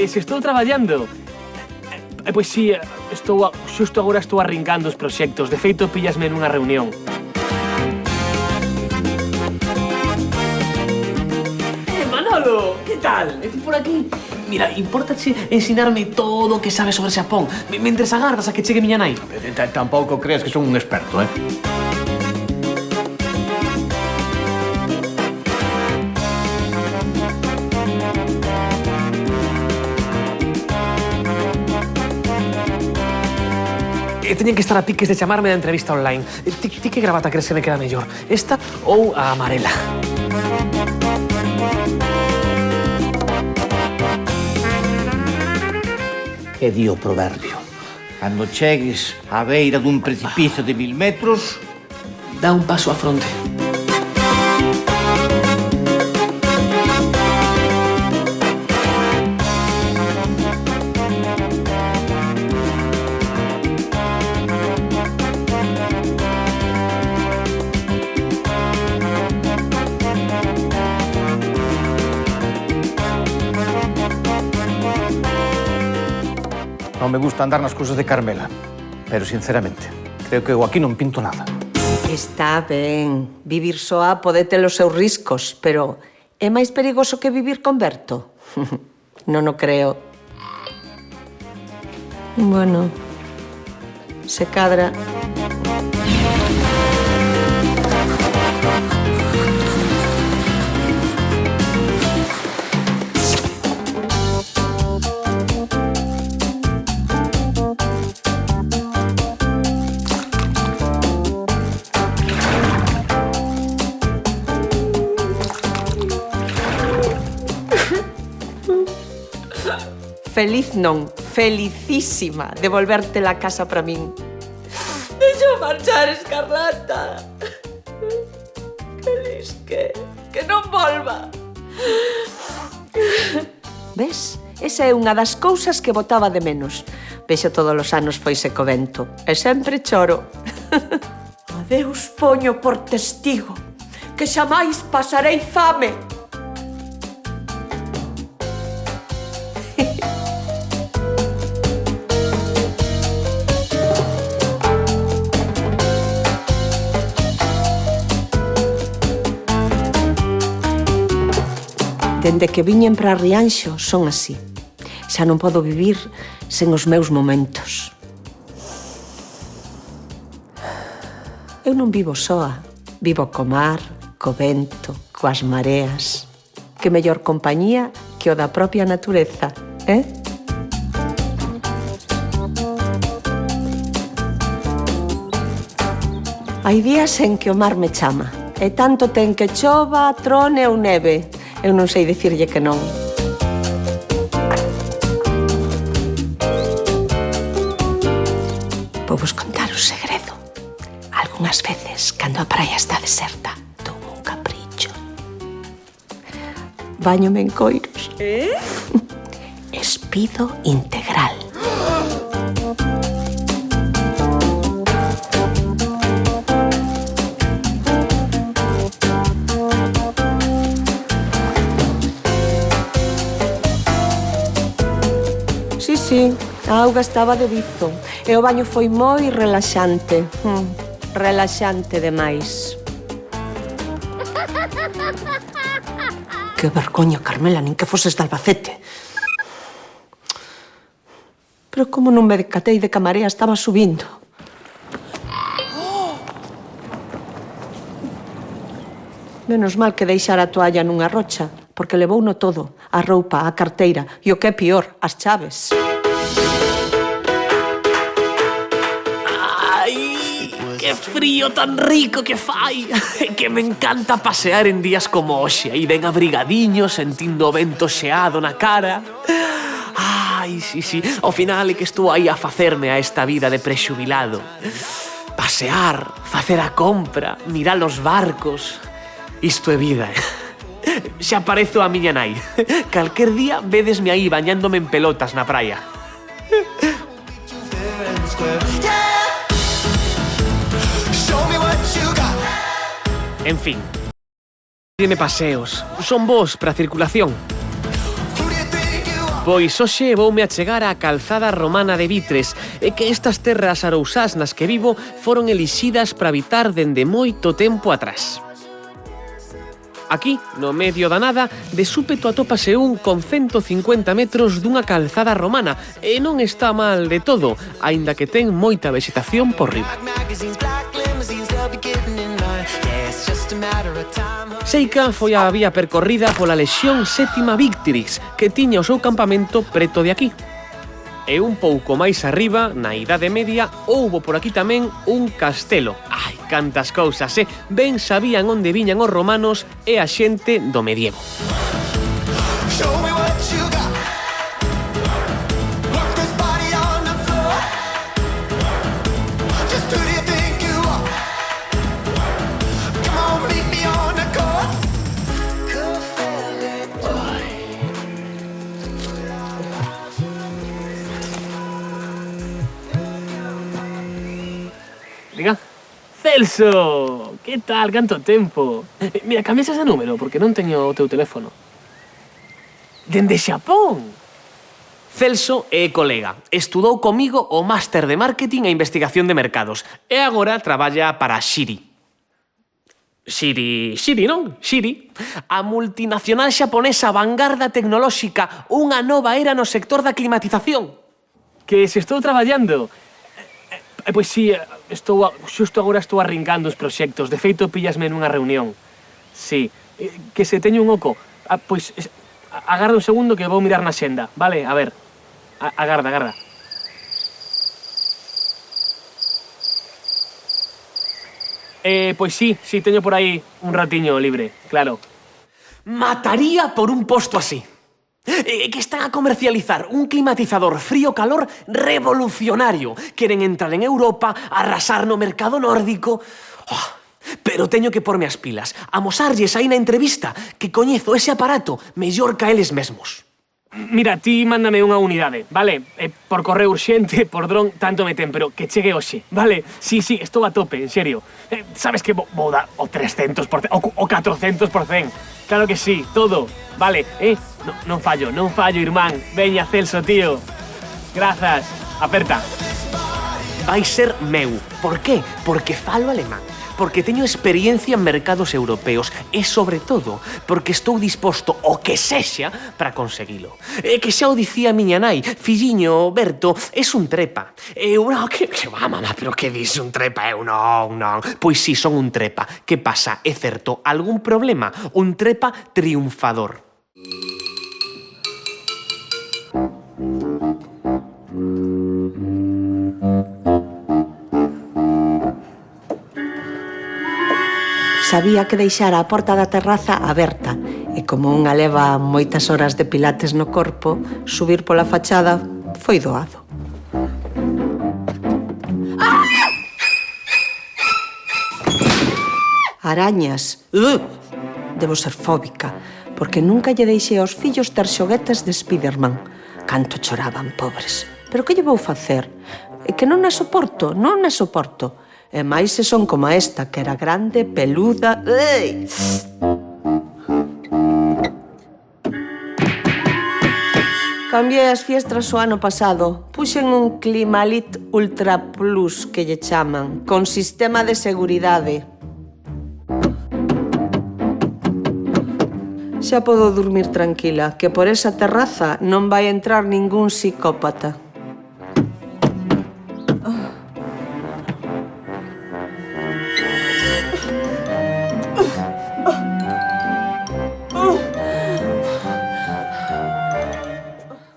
Se estou traballando. Pois si, xusto agora estou arrincando os proxectos. De feito, píllasme nunha reunión. Manolo, que tal? Estou por aquí. Mira, importache ensinarme todo o que sabes sobre Xapón mentres agardas a que chegue miña nai? Tampouco crees que son un experto, Teñen que estar a piques de chamarme da entrevista online. Ti que gravata crees que me queda mellor? Esta ou a amarela? Que di o proverbio? Cando chegues á beira dun precipicio de 1000 metros... Dá un paso á fronte. Non me gusta andar nas cousas de Carmela, pero sinceramente, creo que eu aquí non pinto nada. Está ben. Vivir soa pode ter os seus riscos, pero é máis perigoso que vivir con Berto? Non o creo. Bueno, se cadra... Feliz non, felicísima de volverte la casa para min. Deixa marchar, Escarlata. Feliz que non volva. Ves? Esa é unha das cousas que botaba de menos. Vexo todos os anos foise co vento. E sempre choro. A Deus poño por testigo que xamais pasarei fame. Dende que viñen para Rianxo son así. Xa non podo vivir sen os meus momentos. Eu non vivo soa. Vivo co mar, co vento, coas mareas. Que mellor compañía que o da propia natureza, eh? Hai días en que o mar me chama. E tanto ten que chova, trone ou neve. Eu non sei dicirlle que non. Vou vos contar un segredo. Algunhas veces, cando a praia está deserta, tomo un capricho. Báñome en coiros. Espido integral. Sí, a auga estaba de vizo e o baño foi moi relaxante. Relaxante demais. Que vergoña, Carmela, nin que foses de Albacete. Pero como non me decatei de que a marea estaba subindo? Menos mal que deixara a toalla nunha rocha, porque levouno todo, a roupa, a carteira e o que é pior, as chaves. Que frío tan rico que fai! Que me encanta pasear en días como hoxe, aí ben abrigadiño, sentindo o vento xeado na cara. Ai, sí, ao final é que estou aí a facerme a esta vida de prexubilado. Pasear, facer a compra, mirar os barcos... Isto é vida, Xa parezo a miña nai. Calquer día védesme aí bañándome en pelotas na praia. En fin, tiene paseos. Son bons para a circulación. Pois hoxe voume achegar á calzada romana de Vitres e que estas terras arousás nas que vivo foron elixidas para habitar dende moito tempo atrás. Aquí, no medio da nada, de súpeto atópase un con 150 metros dunha calzada romana e non está mal de todo, aínda que ten moita vexetación por riba. Seica foi a vía percorrida pola Lexión Sétima Victrix, que tiña o seu campamento preto de aquí. E un pouco máis arriba, na Idade Media, houbo por aquí tamén un castelo. Ai, cantas cousas, Ben sabían onde viñan os romanos e a xente do medievo. Diga. Celso! Que tal? Canto tempo? Mira, cambias ese número porque non teño o teu teléfono. Dende Xapón! Celso é colega. Estudou comigo o máster de marketing e investigación de mercados e agora traballa para Shiri. Shiri, non? Shiri. A multinacional xaponesa vanguarda tecnolóxica, unha nova era no sector da climatización. Que se estou traballando. Pois sí, xusto agora estou arrincando os proxectos. De feito, píllasme nunha reunión. Sí, que se teño un oco. Pois, agarda un segundo que vou mirar na xenda. Vale, a ver. Agarda. Pois sí, teño por aí un ratiño libre, claro. Mataría por un posto así. Que están a comercializar un climatizador frío-calor revolucionario. Queren entrar en Europa, arrasar no mercado nórdico. Pero teño que porme as pilas, amosarlles aí na entrevista que coñezo ese aparato mellor que a eles mesmos. Mira, ti mándame unha unidade, vale? Por correo urxente, por dron, tanto me ten, pero que chegue hoxe, vale? Sí, estou a tope, en serio. Sabes que vou dar o 300%, o 400%. Claro que sí, todo, vale, Non fallo, irmán. Veña, Celso, tío. Grazas. Aperta. Vai ser meu. Por qué? Porque falo alemán. Porque teño experiencia en mercados europeos e, sobre todo, porque estou disposto o que sexa para conseguilo. Que xa o dicía a miña nai, filliño, Berto, es un trepa. Eu, que va, mamá, pero que dis un trepa? Eu non. Pois si, son un trepa. Que pasa? É certo, algún problema? Un trepa triunfador. Sabía que deixara a porta da terraza aberta e como unha leva moitas horas de pilates no corpo, subir pola fachada foi doado. Arañas. Debo ser fóbica, porque nunca lle deixei aos fillos ter xoguetes de Spiderman. Canto choraban, pobres. Pero que lle vou facer? É que non a soporto. E máis se son como esta, que era grande, peluda... Ei! Cambiei as fiestras o ano pasado. Puxen un Climalit Ultra Plus, que lle chaman, con sistema de seguridade. Xa podo dormir tranquila, que por esa terraza non vai entrar ningún psicópata.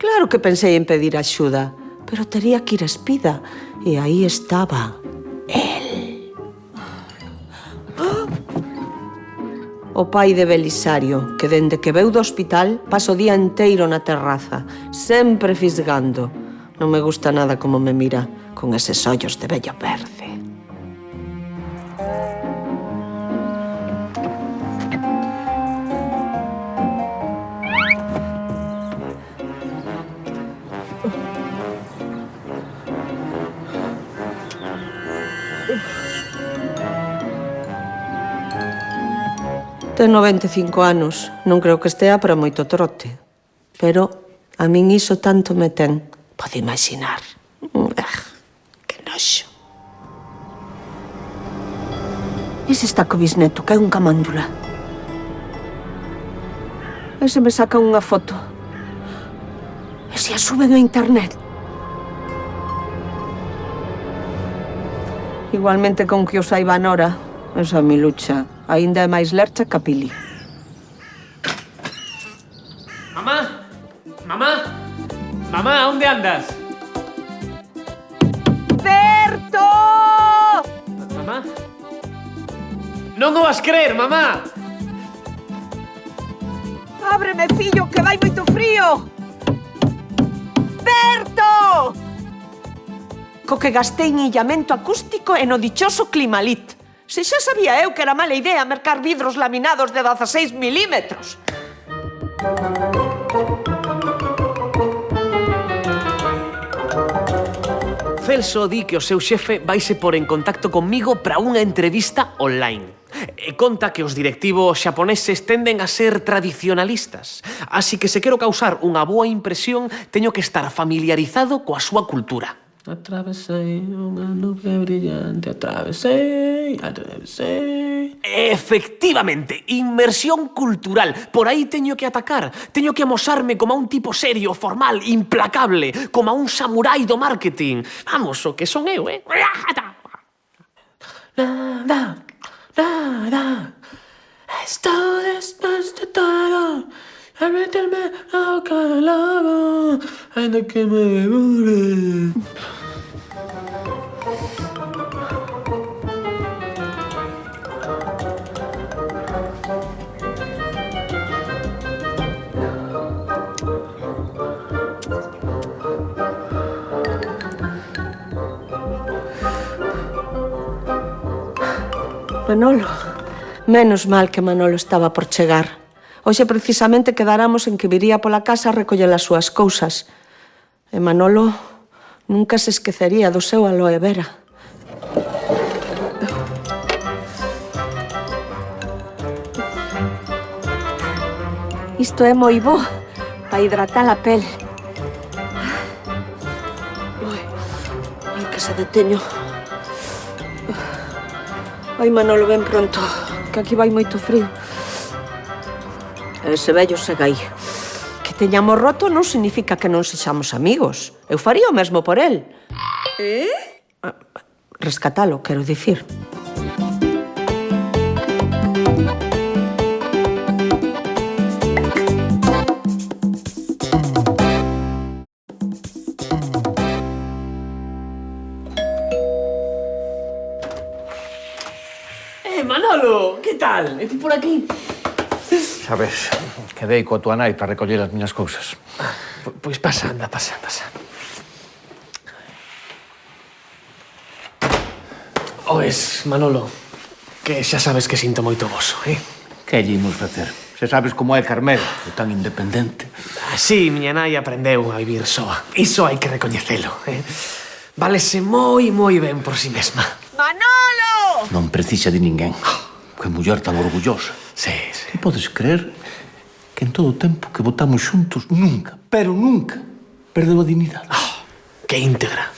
Claro que pensei en pedir axuda, pero tería que ir a espida, e aí estaba el. O pai de Belisario, que dende que veu do hospital pasa o día enteiro na terraza, sempre fisgando. Non me gusta nada como me mira, con eses ollos de vello verde. Ten 95 anos, non creo que estea para moito trote. Pero A min iso tanto me ten. Pode imaginar. Que noxo. Ese está co bisneto, que é un camándula. Ese me saca unha foto. E se a suben a internet? Igualmente con que o saiba Nora, esa milucha aínda é máis lercha que a Pili. Mamá, mamá, mamá, onde andas? Berto! Mamá? Non o vas creer, mamá! Ábreme, fillo, que vai moito frío! Berto! Co que gastei en illamento acústico e no dichoso Climalit. Se xa sabía eu que era mala idea mercar vidros laminados de 16 milímetros. Celso di que o seu xefe vaise por en contacto conmigo para unha entrevista online. E conta que os directivos xaponeses tenden a ser tradicionalistas. Así que se quero causar unha boa impresión, teño que estar familiarizado coa súa cultura. Atravesei unha nube brillante, atravesei. Efectivamente, inmersión cultural. Por aí teño que atacar. Teño que amosarme como a un tipo serio, formal, implacable, como a un samurái do marketing. Vamos, o que son eu, Nada, nada. Estou disposto a todo. A meterme a boca del lobo, ainda que me devore. Manolo. Menos mal que Manolo estaba por chegar. Hoxe precisamente quedáramos en que viría pola casa a recoller as súas cousas. E Manolo nunca se esquecería do seu aloe vera. Isto é moi bo para hidratar a pel. Ai, que se deteño. Ai, Manolo, ven pronto, que aquí vai moito frío. Ese vello segue aí. Que teñamos roto non significa que non sexamos amigos. Eu faría o mesmo por el. Rescatalo, quero dicir. Manolo, que tal? E ti por aquí? Sabes, quedei coa tua nai para recoller as miñas cousas. Pois pasa, anda, pasa. Oes, Manolo, que xa sabes que sinto moito voso, Que lle imos facer? Se sabes como é Carmela, é tan independente. Sí, miña nai aprendeu a vivir soa. Iso hai que recoñecelo, Válese moi ben por si mesma. Manolo! Non precisa de ninguén. Que muller tan orgullosa. Sí. Ti podes creer que en todo o tempo que votamos xuntos nunca, pero nunca, perdeu a dignidade. Que íntegra.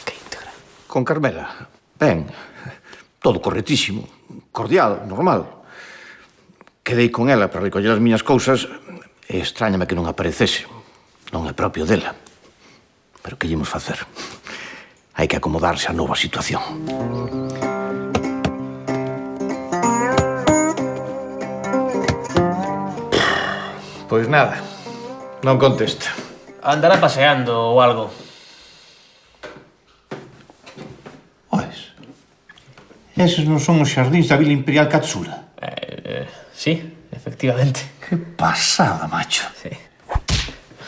Con Carmela, ben, todo correctísimo, cordial, normal. Quedei con ela para recoller as miñas cousas e extrañame que non aparecese. Non é propio dela. Pero que llemos facer? Hai que acomodarse á nova situación. Pois nada, non contesta. Andará paseando ou algo. Oes, eses non son os xardíns da Vila Imperial Katsura. Sí, efectivamente. Que pasada, macho. Sí.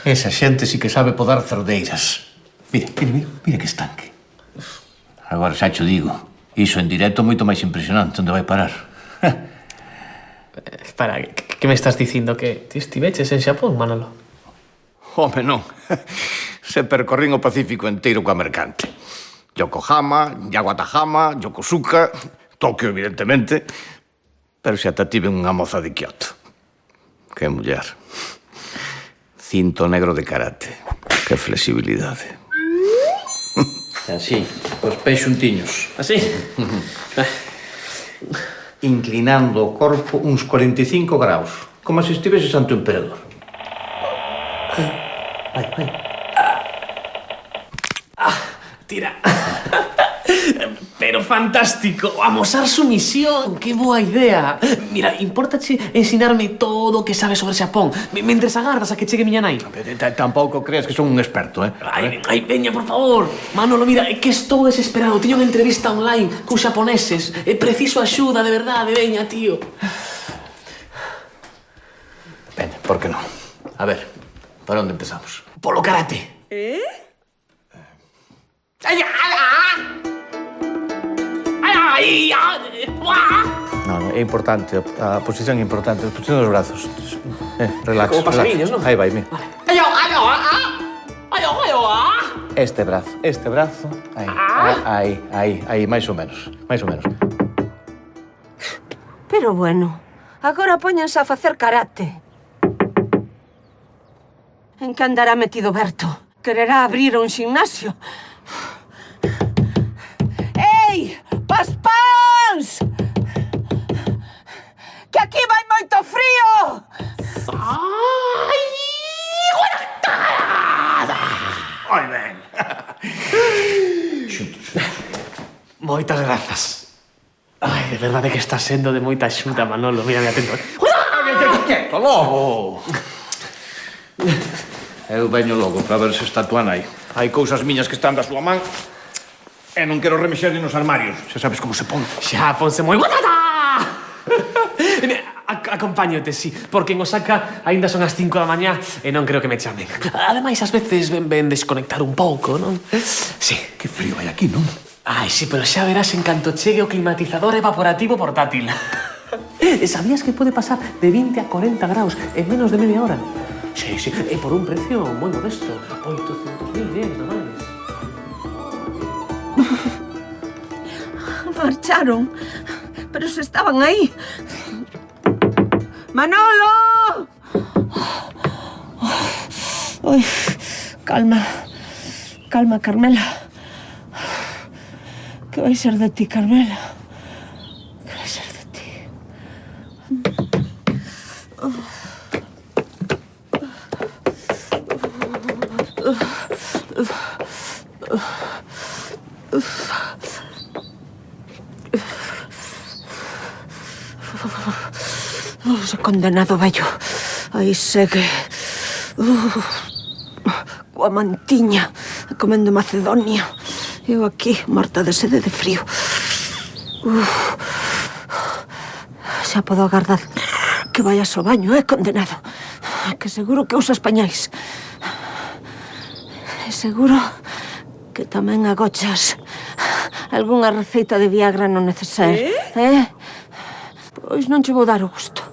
Esa xente sí que sabe podar cerdeiras. Mira que estanque. Agora xa cho digo, iso en directo é moito máis impresionante. Onde vai parar? Para, que me estás dicindo? Que ti estiveches en Xapón, Manolo? Home, non. Se percorrín o Pacífico inteiro coa mercante. Yokohama, Yaguatahama, Yokosuka, Tokio, evidentemente. Pero xa ata tive unha moza de Kyoto. Que muller. Cinto negro de karate. Que flexibilidade. E así, os pés xuntiños. Así? Inclinando o corpo uns 45 graus. Como se estivese santo emperador. Tira. Pero fantástico, amosar sumisión, qué boa idea. Mira, importache ensinarme todo o que sabes sobre Xapón mentres agardas a que chegue miña nai? Tampouco creas que son un experto, Ai, veña, por favor. Manolo, mira, é que estou desesperado. Teño unha entrevista online cos xaponeses. Preciso axuda, de verdade, veña, tío. Ben, por que non? A ver, para onde empezamos? Polo karate. Ai, Non, é importante, a posición é importante, a posición dos brazos. Relax, Como pasariños, non? Aí vai, mira. Este brazo, aí, máis ou menos. Pero bueno, agora póñense a facer karate. En que andará metido Berto? Quererá abrir un gimnasio? Ei, paspáns! Que aquí vai moito frío! Oi, ben. Moitas grazas. Ai, de verdade que está sendo de moita axuda, Manolo. Mira, atento. Quieto, logo! Eu veño logo para ver se está tua nai. Hai cousas miñas que están da súa man e non quero remexer nos armarios. Xa sabes como se pon. Xa, ponse moi... Acompáñote, sí, porque en Osaka aínda son as 5 da mañá e non creo que me chamen. Ademais, ás veces ven desconectar un pouco, non? Sí. Que frío hai aquí, non? Ai, sí, pero xa verás en canto chegue o climatizador evaporativo portátil. Sabías que pode pasar de 20 a 40 graus en menos de media hora? Sí, e por un precio moi modesto. 800.000 yenes, nada máis. Marcharon, pero se estaban aí. ¡Manolo! Ay, calma, Carmela. ¿Qué va a ser de ti, Carmela? ¿Qué va a ser de ti? Ese condenado vello. Aí segue. Coa mantiña, comendo Macedonia. Eu aquí, morta de sede de frío. Xa podo agardar que vayas ao baño, condenado. Que seguro que usas pañais. E seguro que tamén agochas algunha receita de Viagra no neceser. Pois non che vou dar o gusto.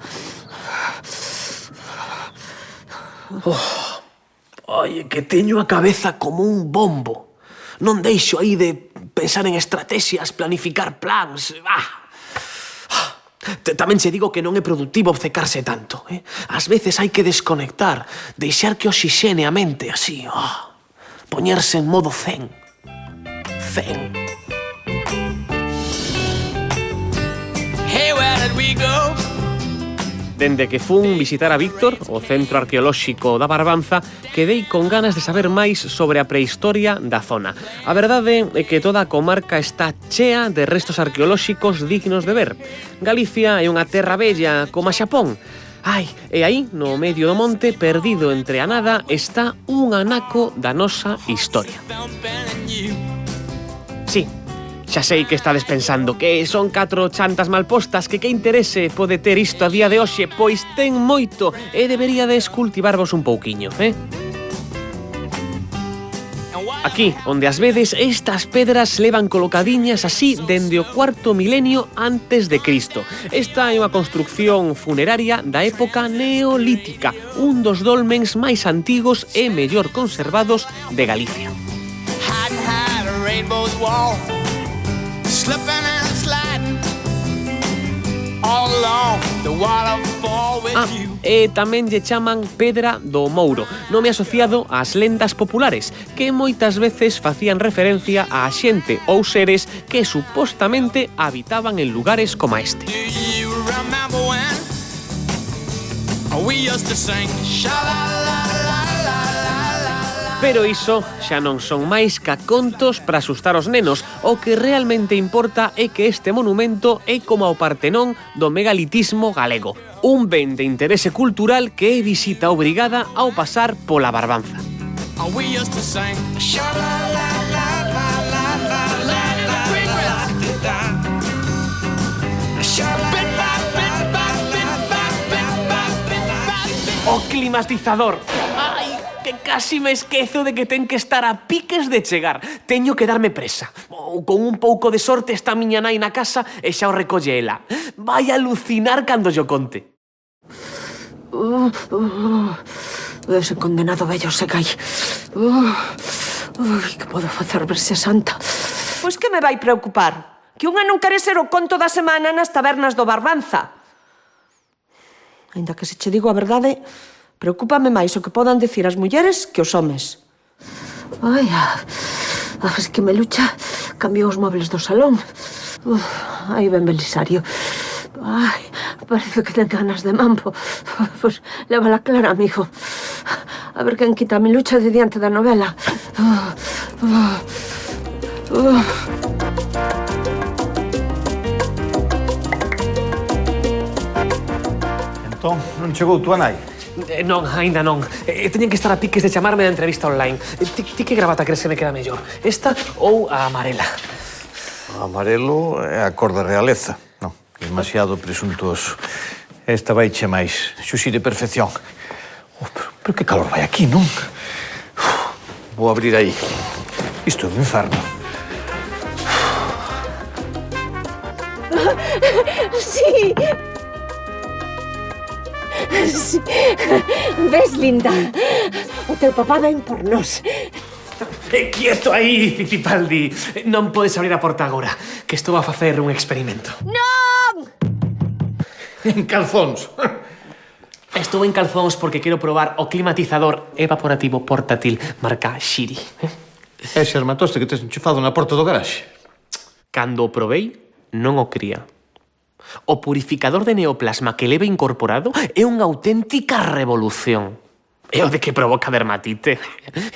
Ai, que teño a cabeza como un bombo. Non deixo aí de pensar en estrategias, planificar plans. Tamén che digo que non é productivo obcecarse tanto. Ás veces hai que desconectar, deixar que oxixene a mente así. Poñerse en modo zen. Zen. Hey, where did we go? Dende que fun visitar a Víctor, o Centro Arqueolóxico da Barbanza, quedei con ganas de saber máis sobre a prehistoria da zona. A verdade é que toda a comarca está chea de restos arqueolóxicos dignos de ver. Galicia é unha terra bella como a Xapón. Ai, e aí, no medio do monte, perdido entre a nada, está un anaco da nosa historia. Sí. Xa sei que estades pensando que son 4 chantas mal postas, que interese pode ter isto a día de hoxe, pois ten moito e deberíades cultivarvos un pouquiño, Aquí, onde as vedes, estas pedras levan colocadiñas así dende o 4º milenio antes de Cristo. Esta é unha construcción funeraria da época neolítica, un dos dolmens máis antigos e mellor conservados de Galicia. all along the waterfall with you. E tamén lle chaman Pedra do Mouro, nome asociado ás lendas populares, que moitas veces facían referencia á xente ou seres que supostamente habitaban en lugares como este. Do you remember when we used to sing sha-la-la-la-la-la-la? Pero iso xa non son máis ca contos para asustar os nenos. O que realmente importa é que este monumento é como o Partenón do megalitismo galego, un ben de interese cultural que é visita obrigada ao pasar pola Barbanza. We used to sing O climatizador. Ai, que casi me esquezo de que ten que estar a piques de chegar. Teño que darme presa. Ou con un pouco de sorte está miña nai na casa e xa o recolle ela. Vai alucinar cando yo conte. Ese condenado vello se cai. Que podo facer verse santa? Pois que me vai preocupar? Que unha non quere ser o conto da semana nas tabernas do Barbanza. Ainda que se che digo a verdade, preocúpame máis o que podan dicir as mulleres que os homes. Ai, es que Melucha cambiou os móveis do salón. Aí ben Belisario. Ai, parece que ten ganas de mambo. Pois lévala clara, amigo. A ver quen quita a Melucha de diante da novela. Entón, non chegou túa nai? Non, aínda non. Teñen que estar a piques de chamarme da entrevista online. Ti que gravata crees que me queda mellor? Esta ou a amarela? O amarelo é a cor da realeza. Non, demasiado presuntuoso. Esta vaiche máis. Xuxi de perfección. Pero que calor vai aquí, non? Vou abrir aí. Isto é un inferno. Sí. Sí. Ves, linda? O teu papá ven por nós. Quieto aí, Fittipaldi. Non podes abrir a porta agora, que estou a facer un experimento. Non! En calzóns. Estou en calzóns porque quero probar o climatizador evaporativo portátil marca Shiri. Ese armatoste que tes enchufado na porta do garaxe. Cando o probei, non o cría. O purificador de neoplasma que leva incorporado é unha auténtica revolución. É o de que provoca dermatite.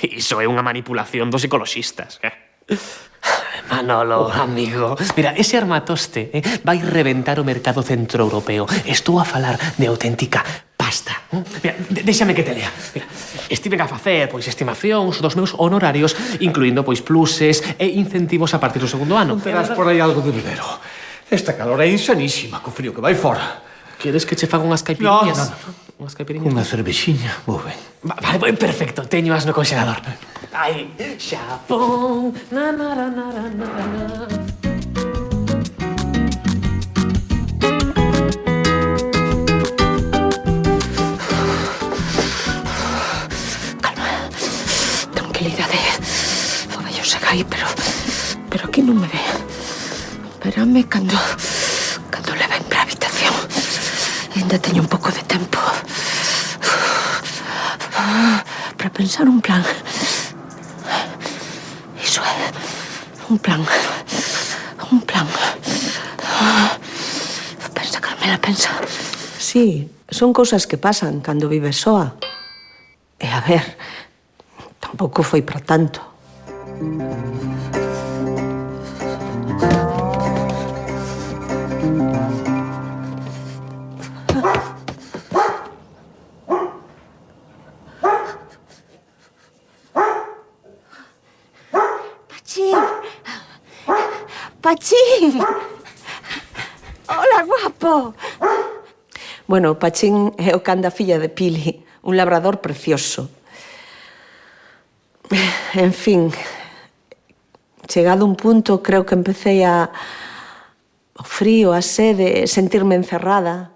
Iso é unha manipulación dos ecoloxistas. Manolo, amigo, mira, ese armatoste vai reventar o mercado centroeuropeo. Estou a falar de auténtica pasta. Mira, déxame que te lea. Mira, estiven a facer, pois, estimacións dos meus honorarios, incluindo, pois, pluses e incentivos a partir do segundo ano. Non terás por aí algo de vivero. Esta calor é insanísima, co frío que vai fora. Queres que che faga unhas caipiriñas? No. Unhas caipiriñas? Unha cervexiña, vou ben. Vale, perfecto, teño as no congelador. Ai, Xapón, na na na na na na. Tranquilidade. O vello se cai, pero aquí non me ve. Espérame cando leven para a habitación. Ainda teño un pouco de tempo para pensar un plan. Iso é un plan. Pensa, Carmela, pensa. Sí, son cousas que pasan cando vives soa. E a ver, tampouco foi para tanto. Pachín. Hola, guapo. Bueno, Pachín é o can da filla de Pili, un labrador precioso. En fin, chegado un punto, creo que empecé o frío, a sede, sentirme encerrada.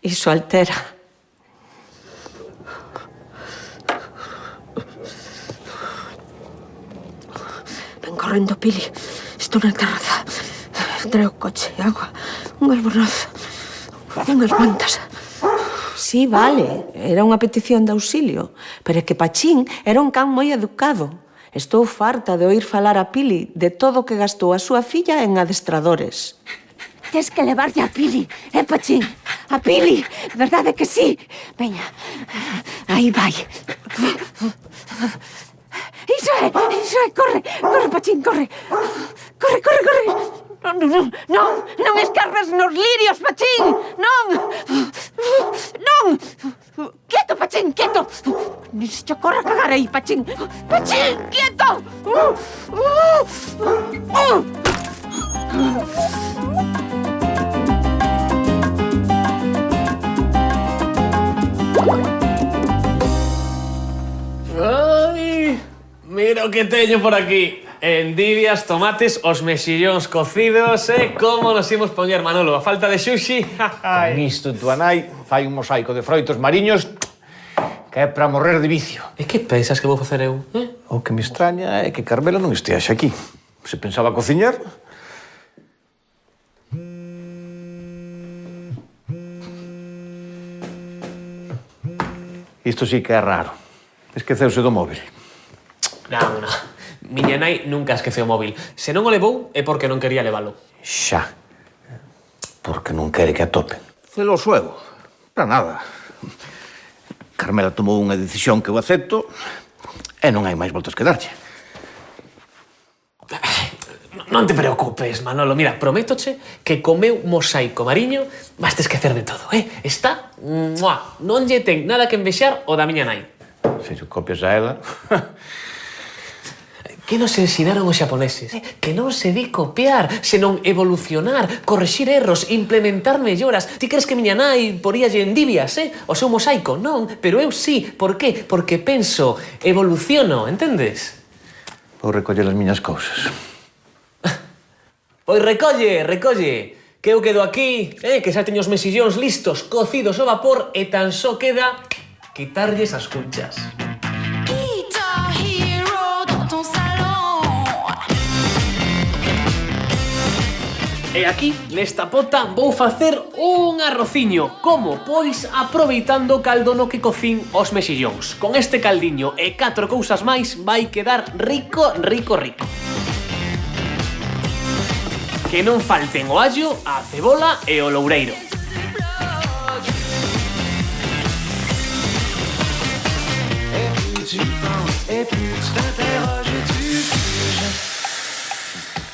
Iso altera. Ven correndo, Pili. Estou na terraza. trae o coche, agua, un albornoz, unhas mantas. Sí, vale, era unha petición de auxilio, pero é que Pachín era un can moi educado. Estou farta de oír falar a Pili de todo o que gastou a súa filla en adestradores. Tens que levarlle a Pili, Pachín? A Pili, verdade que sí? Veña, aí vai. Iso é, corre, Pachín, corre. Corre. Non escarbes nos lirios, Pachín, non. Quieto, Pachín, quieto. Nin se te corra cagar aí, Pachín. Pachín, quieto. Ai, mira o que teño por aquí. Endivias, tomates, os mexillóns cocidos, como nos imos poñer, Manolo? A falta de sushi? Con isto, túa nai fai un mosaico de froitos mariños que é para morrer de vicio. E que pensas que vou facer eu? O que me extraña é que Carmela non esteaxe aquí. Se pensaba cociñar... Isto sí que é raro. Esqueceuse do móvil. Non. Miña nai nunca esqueceu o móvil. Se non o levou é porque non quería levalo. Xa. Porque non quere que atopen. Celoso eu. Para nada. Carmela tomou unha decisión que eu acepto e non hai máis voltas que darlle. Non te preocupes, Manolo. Mira, prométoche que co meu mosaico mariño vas te esquecer de todo, Está... ¡Mua! Non lle ten nada que envexar o da miña nai. Se xo copias a ela... Que nos ensinaron os xaponeses? Que non se di copiar, senón evolucionar, correxir erros, implementar melloras. Ti crees que miña nai poríalle endivias, o seu mosaico? Non, pero eu sí. Por qué? Porque penso, evoluciono, entendes? Vou recoller as miñas cousas. Pois recolle, que eu quedo aquí, que xa teño os mexillóns listos, cocidos ao vapor, e tan só queda quitarlles as cunchas. E aquí, nesta pota, vou facer un arrociño. Como? Pois aproveitando o caldo no que cocín os mexillóns. Con este caldiño e 4 cousas máis vai quedar rico. Que non falten o allo, a cebola e o loureiro.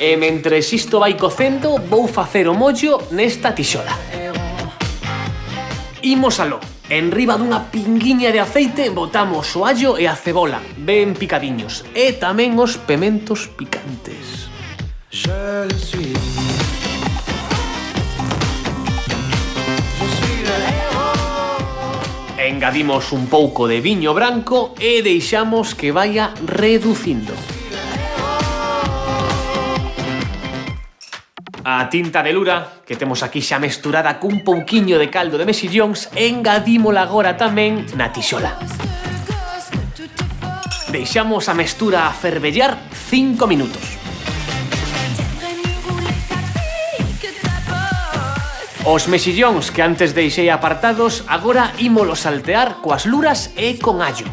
E mentres isto vai cocendo, vou facer o mollo nesta tixola. Imos aló. Enriba dunha pinguiña de aceite botamos o allo e a cebola, ben picadiños, e tamén os pementos picantes. Engadimos un pouco de viño branco e deixamos que vaya reducindo. A tinta de lura, que temos aquí xa mesturada cun pouquiño de caldo de mexillóns, engadímola agora tamén na tixola. Deixamos a mestura a fervellar 5 minutos. Os mexillóns que antes deixei apartados, agora ímolos saltear coas luras e con allo.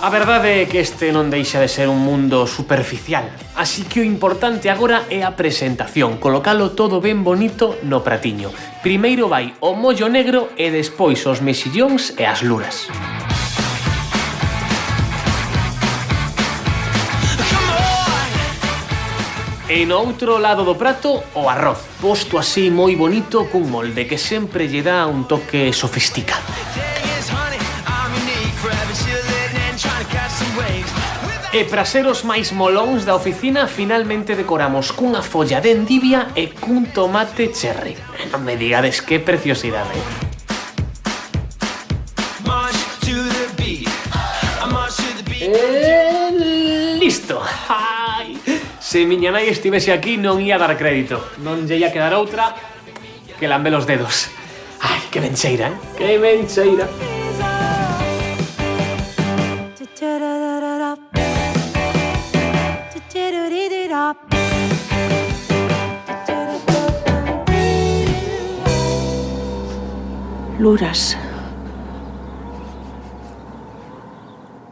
A verdade é que este non deixa de ser un mundo superficial, así que o importante agora é a presentación, colocalo todo ben bonito no pratiño. Primeiro vai o mollo negro e despois os mexillóns e as luras. E no outro lado do prato, o arroz, posto así moi bonito cun molde que sempre lle dá un toque sofisticado. E para ser os máis molóns da oficina, finalmente decoramos cunha folla de endivia e cun tomate cherry. Non me digades que preciosidade. E listo. Ai, se miña nai estivese aquí non ia dar crédito. Non lle ia quedar outra que lambe os dedos. Ai, que ben cheira, Que ben cheira. Luras.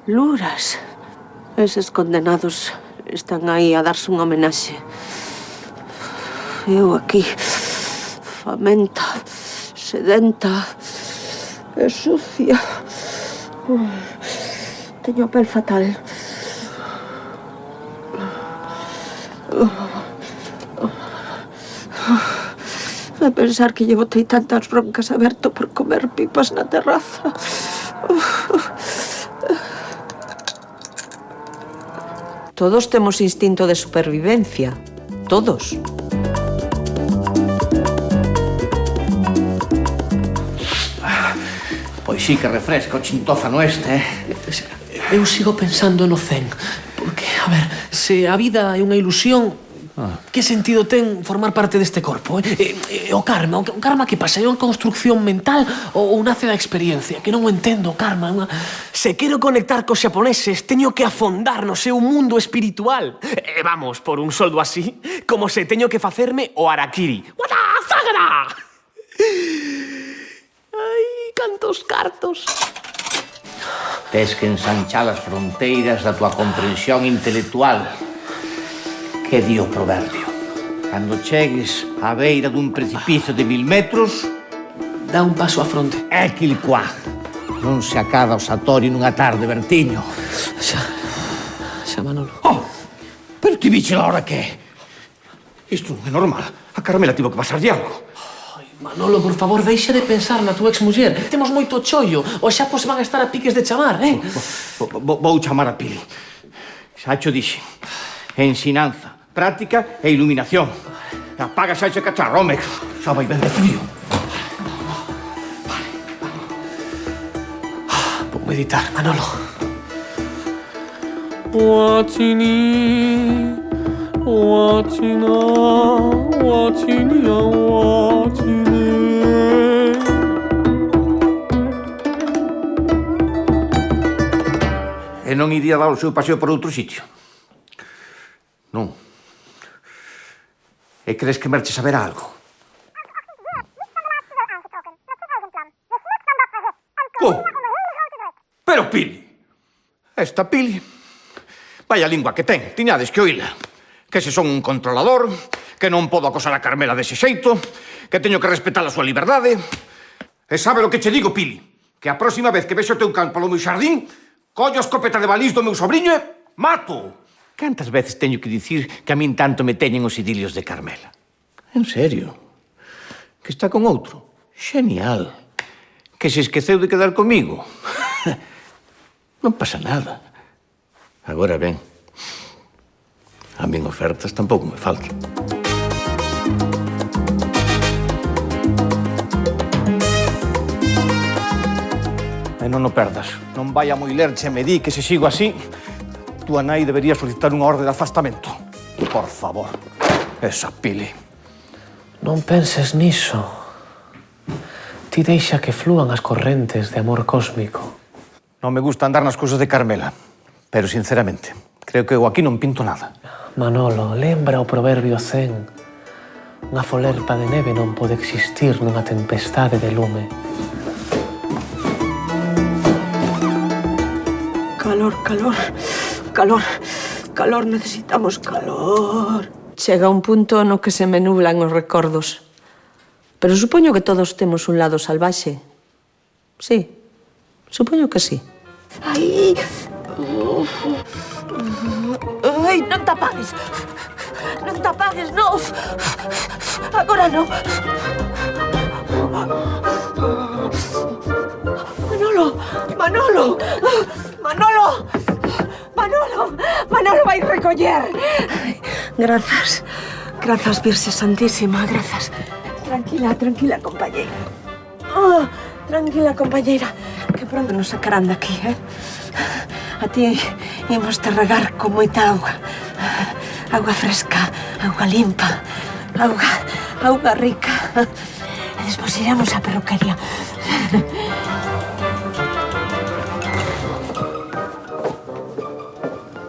Luras. Eses condenados están aí a darse unha homenaxe. Eu aquí, famenta, sedenta e sucia. Teño a pel fatal. A pensar que lle botei tantas broncas a Berto por comer pipas na terraza. Todos temos instinto de supervivencia. Todos. Pois sí que refresca o chintófano este, Eu sigo pensando no zen. Porque, a ver, se a vida é unha ilusión, que sentido ten formar parte deste corpo? O karma que pasa? É unha construcción mental ou nace da experiencia? Que non o entendo, o karma. Se quero conectar cos xaponeses, teño que afondar no seu mundo espiritual. Vamos, por un soldo así, como se teño que facerme o harakiri. Wata, zagara! Ai, cantos cartos. tes que ensanchar as fronteiras da tua comprensión intelectual. Que di o proverbio? Cando chegues á beira dun precipicio de 1000 metros, Dá un paso á fronte. é quilcuá. Non se acaba o Satori nunha tarde, Bertiño. Xa, Manolo. Oh, pero ti viche a hora que é. Isto non é normal. A Carmela tivo que pasarlle algo. Manolo, por favor, deixa de pensar na tua exmuller. Temos moito chollo. Os xapos van a estar a piques de chamar, eh? Vou chamar a Pili. Xa cho dixe. Ensinanza, práctica e iluminación. Apaga xa ese cacharro, home. Xa vai ben de frío. Vou meditar, Manolo. Watini, watina, watinia, watini. E non iría dar o seu paseo por outro sitio? Non. E crees que merches a ver algo? Oh! Pero Pili! Esta Pili... Vaya lingua que ten, tiñades que oíla. Que se son un controlador, que non podo acosar a Carmela dese xeito, que teño que respetar a súa liberdade. E sabe o que che digo, Pili? Que a próxima vez que vexo o teu can polo meu xardín, collo a escopeta de balís do meu sobrinho e mato! Cantas veces teño que dicir que a min tanto me teñen os idilios de Carmela? En serio? Que está con outro? Xenial. Que se esqueceu de quedar comigo? Non pasa nada. Agora ben, a min ofertas tampouco me faltan. E non o perdas. Non vai a moi lerche e me di que se sigo así, túa nai debería solicitar unha orde de afastamento. Por favor. Esa Pili. Non penses niso. Ti deixa que flúan as correntes de amor cósmico. Non me gusta andar nas cousas de Carmela, pero sinceramente, creo que eu aquí non pinto nada. Manolo, lembra o proverbio zen. Unha folerpa de neve non pode existir nunha tempestade de lume. Calor, calor, calor, calor, necesitamos calor. Chega un punto no que se me nublan os recordos. Pero supoño que todos temos un lado salvaxe. Sí, supoño que sí. Ai, ai, non te apagues. Non te apagues, non. Agora non. Manolo, Manolo, Manolo, Manolo, Manolo vai recoller. Grazas, grazas, Virxe Santísima, grazas. Tranquila, tranquila, compañeira. Oh, tranquila, compañeira, que pronto nos sacarán de aquí, eh? A ti imos te regar con moita auga. Auga fresca, auga limpa, auga rica. E despois iremos á perruquería.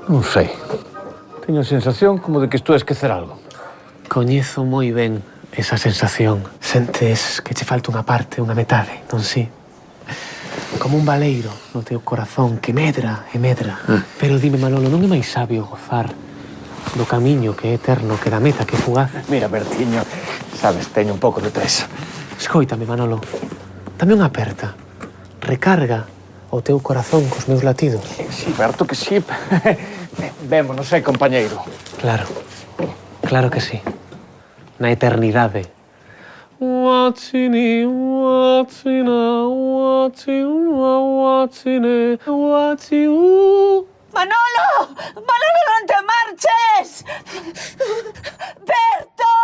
Non sei. Teño a sensación como de que estou a esquecer algo. Coñezo moi ben esa sensación. Sentes que che falta unha parte, unha metade, non si? Como un baleiro no teu corazón que medra e medra. Pero dime, Manolo, non é máis sabio gozar do camiño que é eterno que da meta que é fugaz? Mira, Bertiño, sabes, teño un pouco de presa. Escoítame, Manolo, dame unha aperta. Recarga o teu corazón cos meus latidos. Sí, Berto, que sí. Vémonos, compañeiro. Claro, claro que sí. Na eternidade. Watchini, watchina, watchina, watchine, watchiu. Manolo! Manolo, non te marches! Berto!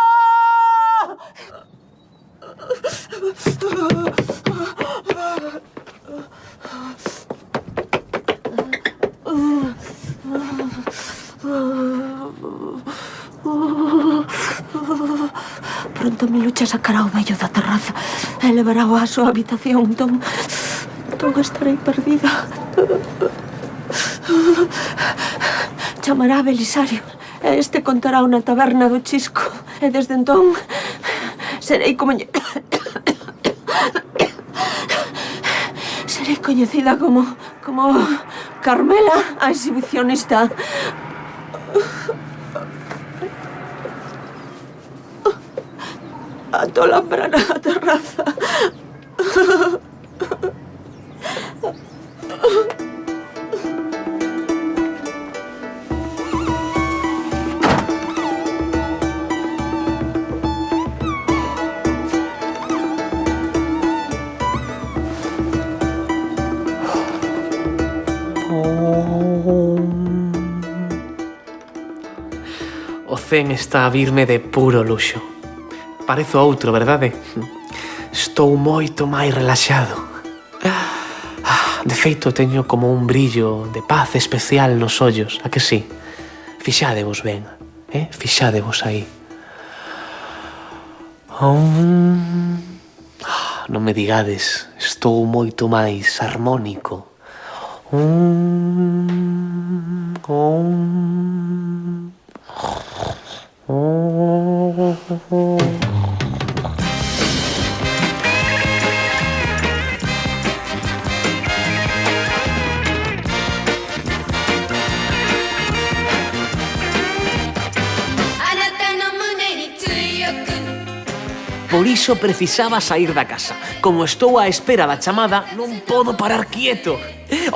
Pronto Milucha sacará o vello da terraza e levará á súa habitación. Entón estarei perdida. Chamará a Belisario e este contará na taberna do Chisco. E desde entón serei serei coñecida como Carmela, a exhibicionista. Atolambrará a terraza. O zen está a virme de puro luxo. Parezo outro, verdade? Estou moito máis relaxado. De feito, teño como un brillo de paz especial nos ollos, a que sí? Fixádevos ben, Fixádevos aí. Non me digades, estou moito máis harmónico. Por iso precisaba sair da casa. Como estou á espera da chamada, non podo parar quieto.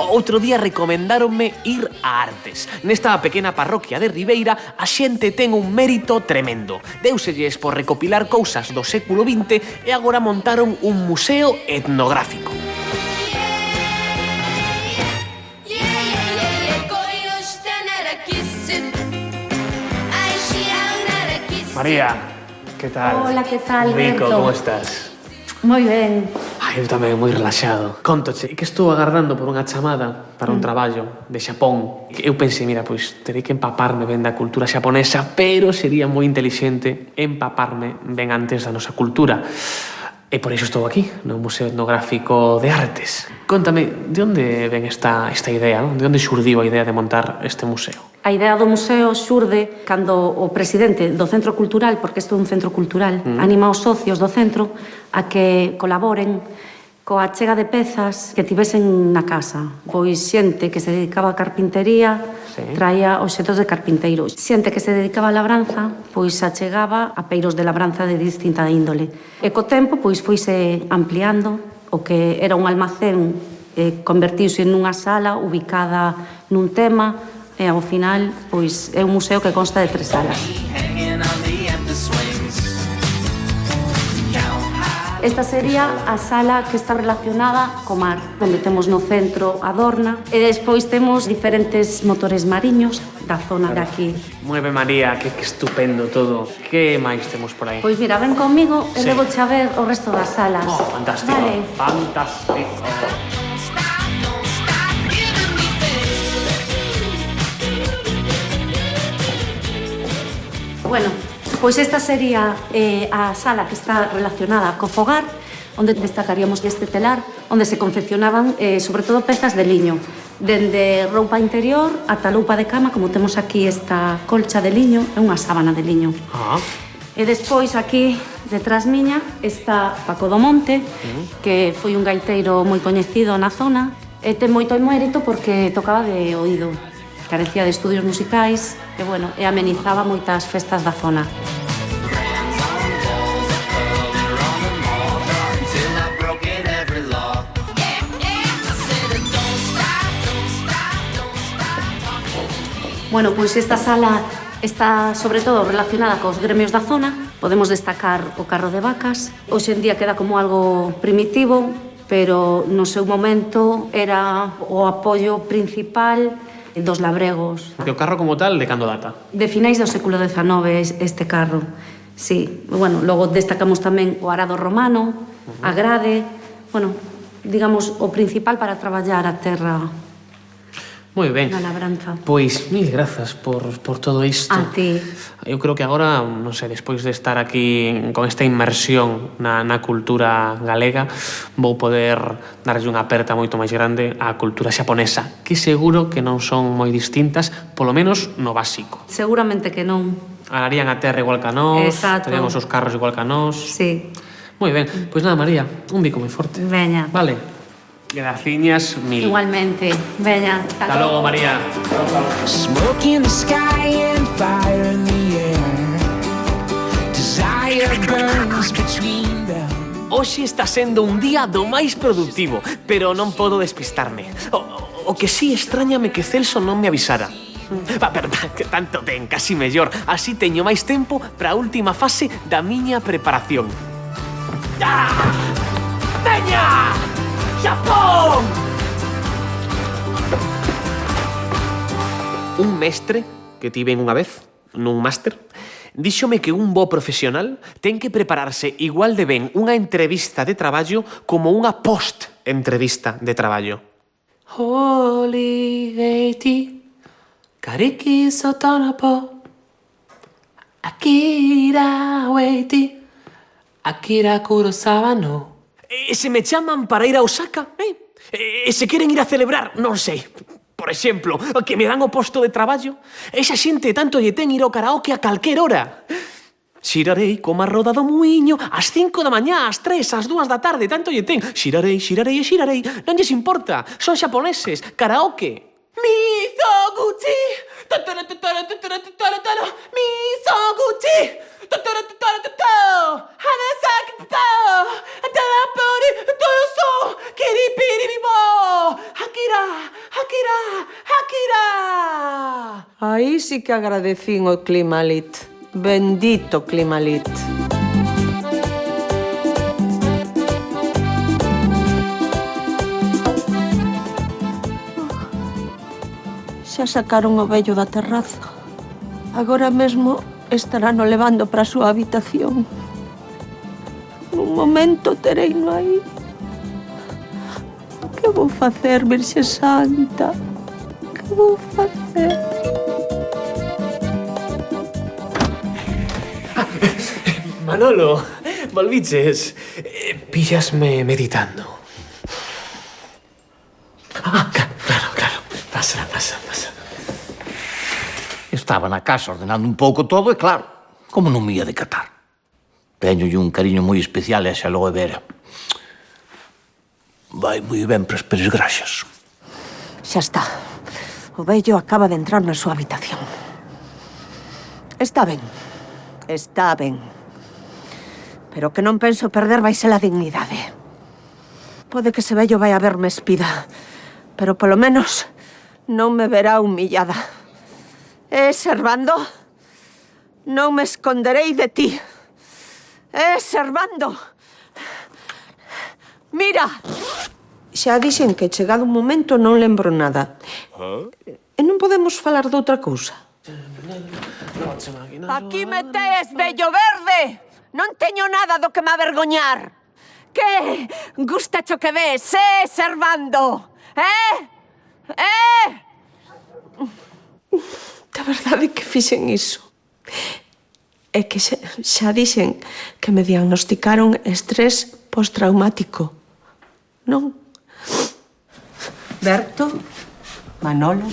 Outro día recomendáronme ir a Artes. Nesta pequena parroquia de Ribeira, a xente ten un mérito tremendo. Déuselles por recopilar cousas do século XX e agora montaron un museo etnográfico. María, ¿qué tal? Hola, ¿qué tal, Rico, Berto? ¿cómo estás? Moi ben. Ai, eu tamén moi relaxado. Contoche, que estou agardando por unha chamada para un traballo de Xapón. Eu pensei, mira, pois terei que empaparme ben da cultura xaponesa, pero sería moi intelixente empaparme ben antes da nosa cultura. E por iso estou aquí, no Museo Etnográfico de Artes. Contame, de onde ven esta idea, non? De onde xurdiu a idea de montar este museo? A idea do museo xurde cando o presidente do Centro Cultural, porque isto é un centro cultural, anima aos socios do centro a que colaboren coa achega de pezas que tivesen na casa. Pois xente que se dedicaba a carpintería traía obxetos de carpinteiro. Xente que se dedicaba a labranza, pois achegaba a peiros de labranza de distinta índole. E co tempo, pois foise ampliando o que era un almacén, convertiuse nunha sala ubicada nun tema, e ao final, pois é un museo que consta de 3 salas. Esta sería a sala que está relacionada co mar, onde temos no centro a Dorna, e despois temos diferentes motores mariños da zona de aquí. Moi ben, María, que estupendo todo. Que máis temos por aí? Pois mira, ven conmigo e levo a ver o resto das salas. Oh, fantástico, Vale. fantástico. Bueno, pois esta sería a sala que está relacionada co fogar, onde destacaríamos este telar, onde se confeccionaban, sobre todo, pezas de liño. Dende roupa interior ata loupa de cama, como temos aquí esta colcha de liño, é unha sábana de liño. Ah. E despois aquí, detrás miña, está Paco do Monte, que foi un gaiteiro moi coñecido na zona, e ten moito mérito porque tocaba de oído. Carecía de estudios musicais e, bueno, e amenizaba moitas festas da zona. Bueno, pois esta sala está, sobre todo, relacionada cos gremios da zona. Podemos destacar o carro de vacas. Hoxe en día queda como algo primitivo, pero no seu momento era o apoio principal dos labregos. Que o carro como tal, de cando data? De finais do século XIX este carro, sí. Bueno, logo destacamos tamén o arado romano, a grade, bueno, digamos, o principal para traballar a terra. Moi ben. Na labranza. Pois, mil grazas por todo isto. A ti. Eu creo que agora, non sei, despois de estar aquí con esta inmersión na cultura galega, vou poder darlle unha aperta moito máis grande á cultura xaponesa, que seguro que non son moi distintas, polo menos no básico. Seguramente que non. Ararían a terra igual que a nós, Exacto. terían os seus carros igual que a nós. Sí. Moi ben, pois nada, María, un bico moi forte. Veña. Vale. Graciñas mil. Igualmente. Veña. Hasta logo, María. Smoke in the sky and fire in the air. Desire burns between them. Hoxe está sendo un día do máis productivo, pero non podo despistarme. O que sí extrañame que Celso non me avisara. Pero que tanto ten, casi mellor. Así teño máis tempo para a última fase da miña preparación. Ah! Veña! Xapón! Un mestre que tiven unha vez nun máster díxome que un bo profesional ten que prepararse igual de ben unha entrevista de traballo como unha post-entrevista de traballo. Holy Gaiti, Kariki Sotonopo, Akira Waiti, Akira Kurosawa no. Se me chaman para ir a Osaka, se queren ir a celebrar, non sei, por exemplo, que me dan o posto de traballo, esa xente tanto lle ten ir ao karaoke a calquer hora. Xirarei como a roda do muiño ás 5 da mañá, ás 3, ás 2 da tarde, tanto lle ten. Xirarei, xirarei e xirarei, non lles importa, son xaponeses, karaoke. Mizoguchi, Mizoguchi, Aí sí que agradecín o Climalit. Bendito Climalit. Xa sacaron o vello da terraza. Agora mesmo estarán o levando para a súa habitación. Un momento tereino aí. Que vou facer, Virxe Santa? Que vou facer? Manolo, volviches. Píllasme meditando. Claro. Pasa. Estaba na casa ordenando un pouco todo e, claro, como non me ia decatar. Teñolle un cariño moi especial a esa aloe vera. Vai moi ben para as peresgraxas. Xa está. O vello acaba de entrar na súa habitación. Está ben. Pero que non penso perder vai ser a dignidade. Pode que ese vello vai a verme espida, pero polo menos non me verá humillada. Servando, non me esconderei de ti. Servando, mira! Xa dixen que chegado un momento non lembro nada. E non podemos falar de outra cousa? Aquí me tes, vello verde! Non teño nada do que me avergoñar. Que? Gustacho que ves, Servando? Da verdade que fixen iso. É que xa dixen que me diagnosticaron estrés postraumático. Non? Berto, Manolo,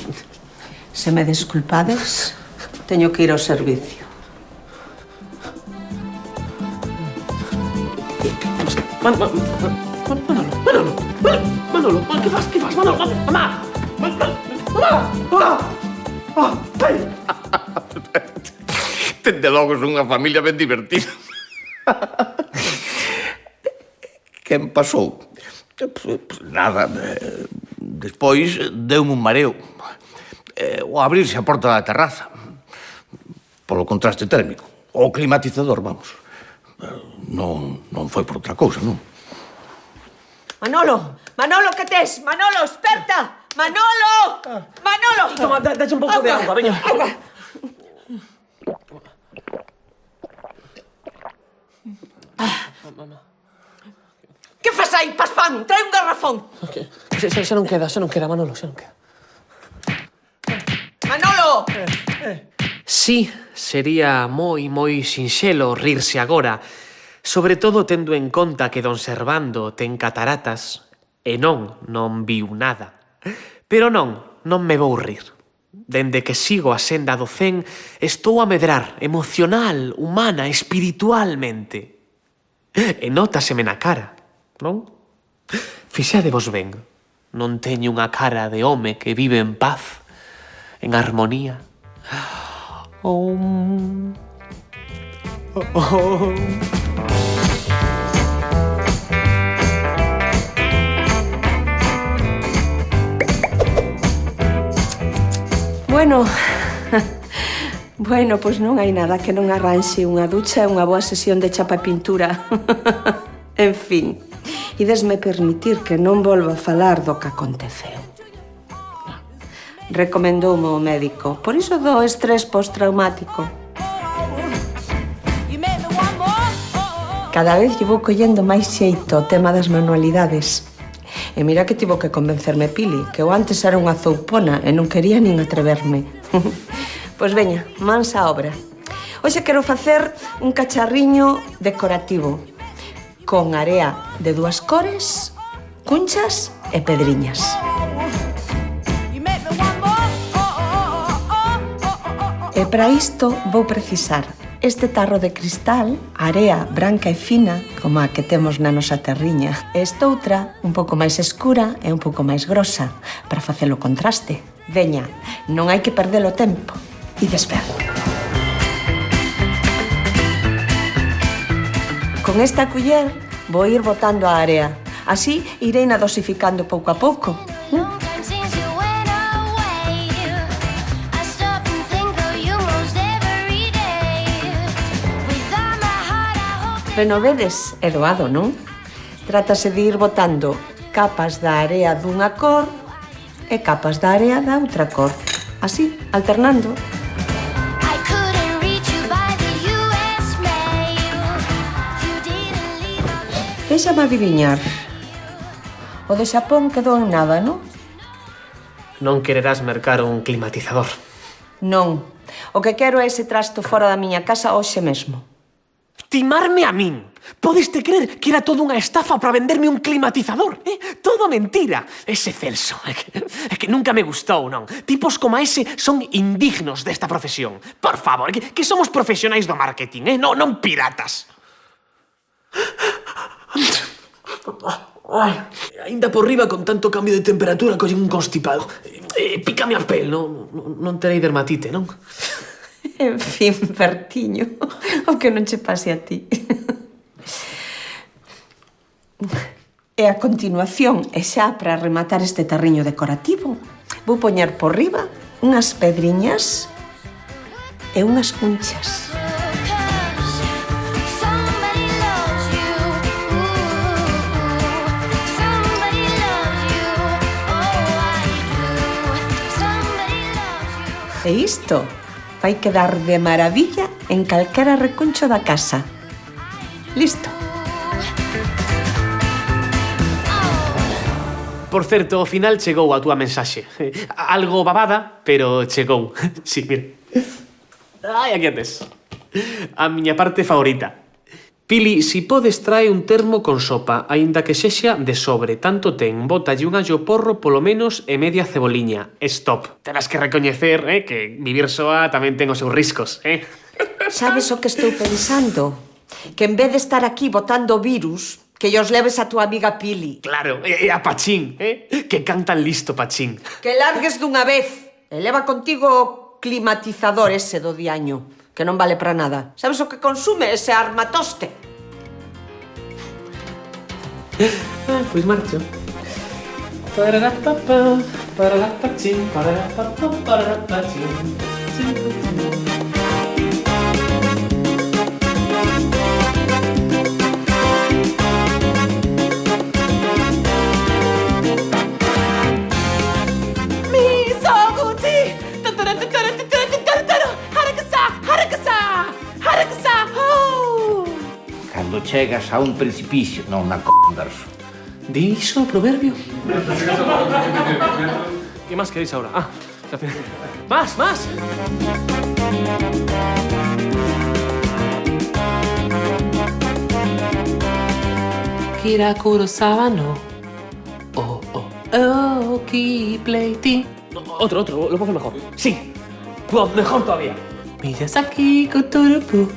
se me desculpades, teño que ir ao servicio. Manolo, que fas, Manolo? Mamá! Dende logo son unha familia ben divertida. Quen pasou? Nada. Despois deu-me un mareo. Ao abrirse a porta da terraza. Polo contraste térmico. O climatizador, vamos. Non foi por outra cousa, non? Manolo! Manolo, que tes? Manolo, esperta! Manolo! Manolo! Toma, dache un pouco de agua, veña. Agua! Que fas aí, Paspán? Trae un garrafón. Xa non queda, Manolo, xa non queda. Manolo! Sí, sería moi sinxelo rirse agora, sobre todo tendo en conta que don Servando ten cataratas e non viu nada. Pero non me vou rir. Dende que sigo a senda do zen, estou a medrar emocional, humana, espiritualmente. E nótaseme na cara, non? Fixadevos ben, non teño unha cara de home que vive en paz, en armonía. Bueno, pois non hai nada que non arranxe unha ducha e unha boa sesión de chapa e pintura. En fin, idesme permitir que non volva a falar do que aconteceu. Recomendoume o médico, por iso do estrés postraumático. Cada vez lle vou collendo máis xeito o tema das manualidades. E mira que tivo que convencerme Pili, que eu antes era unha zoupona e non quería nin atreverme. Pois veña, mans á obra. Hoxe quero facer un cacharriño decorativo con area de 2 cores, cunchas e pedriñas. E para isto vou precisar este tarro de cristal, area branca e fina, como a que temos na nosa terriña, e esta outra un pouco máis escura e un pouco máis grosa, para facelo contraste. Veña, non hai que perder o tempo. E desver. Con esta culler vou ir botando a area. Así irei na dosificando pouco a pouco. Renovedes é doado, non? Trátase de ir botando capas da area dunha cor e capas da area da outra cor. Así, alternando. Déxame adiviñar. O de Xapón quedou en nada, non? Non quererás mercar un climatizador. Non. O que quero é ese trasto fora da miña casa hoxe mesmo. Timarme a min. Podeste crer que era toda unha estafa para venderme un climatizador? Todo mentira. Ese Celso. É que nunca me gustou, non? Tipos como ese son indignos desta profesión. Por favor, que somos profesionais do marketing, non piratas. Ai, ainda por riba con tanto cambio de temperatura collen un constipado. Pícame a pel, non terei dermatite, non? En fin, Bertiño, o que non che pase a ti. E a continuación, e xa para rematar este tarriño decorativo, vou poñer por riba unhas pedriñas e unhas cunchas. E isto vai quedar de maravilla en calquera recuncho da casa. Listo. Por certo, ao final chegou a túa mensaxe. Algo babada, pero chegou. Sí, mira. Ai, aquí antes. A miña parte favorita. Pili, si podes trae un termo con sopa, aínda que sexa de sobre. Tanto ten, bótalle un allo porro polo menos e media ceboliña. Stop. Terás que recoñecer, que vivir soa tamén ten os seus riscos, Sabes o que estou pensando? Que en vez de estar aquí botando virus, Que os leves a tua amiga Pili. Claro, e a Pachín, que cantan listo, Pachín. Que largues dunha vez. E leva contigo o climatizador ese do diaño, que non vale para nada. Sabes o que consume ese armatoste? Pois marcho. Pararapapá, pararapachín, pararapapá, pararapachín. Cando chegas a un precipicio, non na verso. Dixo o proverbio. ¿Qué más queréis ahora? Ah, al final. ¡Más, más! Kira Kurosawa no. Oh, oh, oh, Kipleiti. Otro, lo pongo mejor. Sí, mejor todavía. Miyazaki Kotoropu.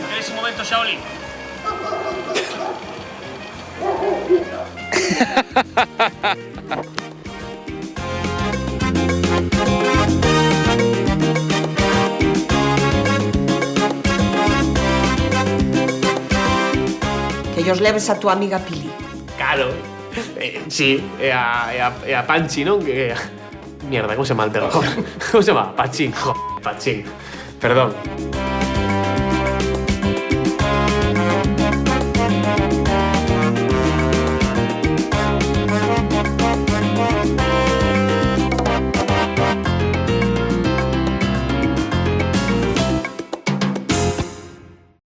¿Quieres un momento, Shaolin? Que os leves a tua amiga Pili. Claro. Sí, e a Panchi, non? Mierda, ¿cómo se llama el perro? ¿Cómo se llama? Pachín, joder, Pachín. Perdón.